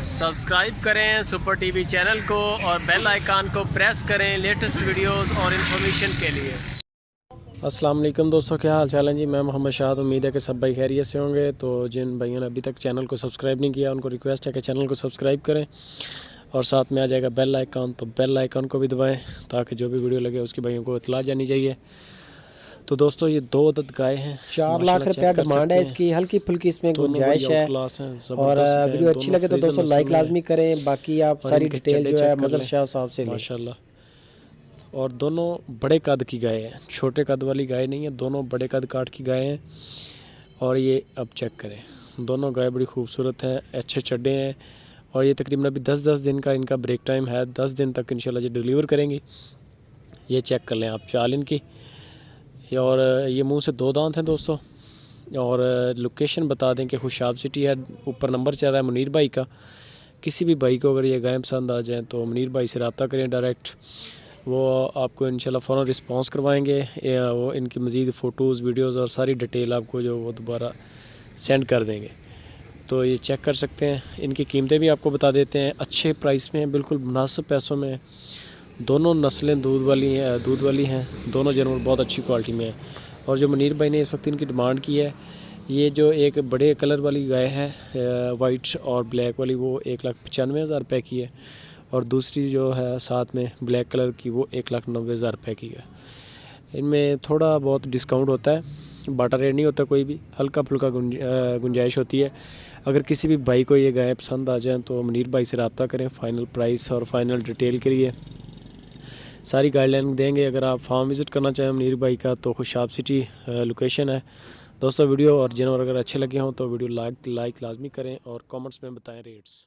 Subscribe करें super TV channel को और बेल आइकन को प्रेस करें लेटेस्ट वीडियोस और इन्फॉर्मेशन के लिए। अस्सलाम वालेकुम दोस्तों, क्या हाल चाल है जी। मैं मोहम्मद शाद, उम्मीद है कि सब भाई खैरियत से होंगे। तो जिन भाइयों ने अभी तक चैनल को सब्सक्राइब नहीं किया उनको रिक्वेस्ट है कि चैनल को सब्सक्राइब करें और साथ में आ जाएगा बेल आइकन, तो बेल आइकन को भी दबाएं ताकि जो भी वीडियो लगे उसकी भाइयों को इतला जानी चाहिए। तो दोस्तों ये 2 अदद गाय हैं, 4 लाख रुपया डिमांड है इसकी, हल्की फुल्की इसमें गुंजाइश है। और वीडियो अच्छी लगे तो दोस्तों लाइक लाजमी करें। बाकी आप सारी डिटेल जो है मजर शाह साहब से माशाल्लाह। और दोनों बड़े कद की गाय हैं, छोटे कद वाली गाय नहीं है, दोनों बड़े कद काट की गाय हैं। और ये अब चेक करें, दोनों गाय बड़ी खूबसूरत हैं, अच्छे चड्डे हैं। और ये तकरीबन अभी 10-10 दिन का इनका ब्रेक टाइम है, 10 दिन तक इंशाल्लाह ये डिलीवर करेंगी। ये चेक कर लें आप चाल इनकी। और ये मुंह से 2 दांत हैं दोस्तों। और लोकेशन बता दें कि खुशाब सिटी है, ऊपर नंबर चल रहा है मुनीर भाई का। किसी भी भाई को अगर ये गाय पसंद आ जाए तो मुनीर भाई से रब्ता करें डायरेक्ट, वो आपको इंशाल्लाह फ़ौरन रिस्पांस करवाएंगे। वो इनकी मज़ीद फ़ोटोज़ वीडियोज़ और सारी डिटेल आपको जो वो दोबारा सेंड कर देंगे। तो ये चेक कर सकते हैं। इनकी कीमतें भी आपको बता देते हैं, अच्छे प्राइस में, बिल्कुल मुनासिब पैसों में। दोनों नस्लें दूध वाली हैं, दोनों जानवर बहुत अच्छी क्वालिटी में हैं। और जो मुनीर भाई ने इस वक्त इनकी डिमांड की है, ये जो एक बड़े कलर वाली गाय है वाइट और ब्लैक वाली, वो 1,95,000 रुपये की है। और दूसरी जो है साथ में ब्लैक कलर की, वो 1,90,000 रुपये की है। इनमें थोड़ा बहुत डिस्काउंट होता है, बाटा रेट नहीं होता कोई भी, हल्का फुल्का गुंजाइश होती है। अगर किसी भी भाई को ये गाय पसंद आ जाए तो मुनीर भाई से रब्ता करें फाइनल प्राइस और फाइनल डिटेल के लिए। सारी गाइडलाइन देंगे। अगर आप फार्म विज़िट करना चाहें मुनीर भाई का तो खुशाब सिटी लोकेशन है दोस्तों। वीडियो और जानवर अगर अच्छे लगे हों तो वीडियो लाइक लाजमी करें और कमेंट्स में बताएं रेट्स।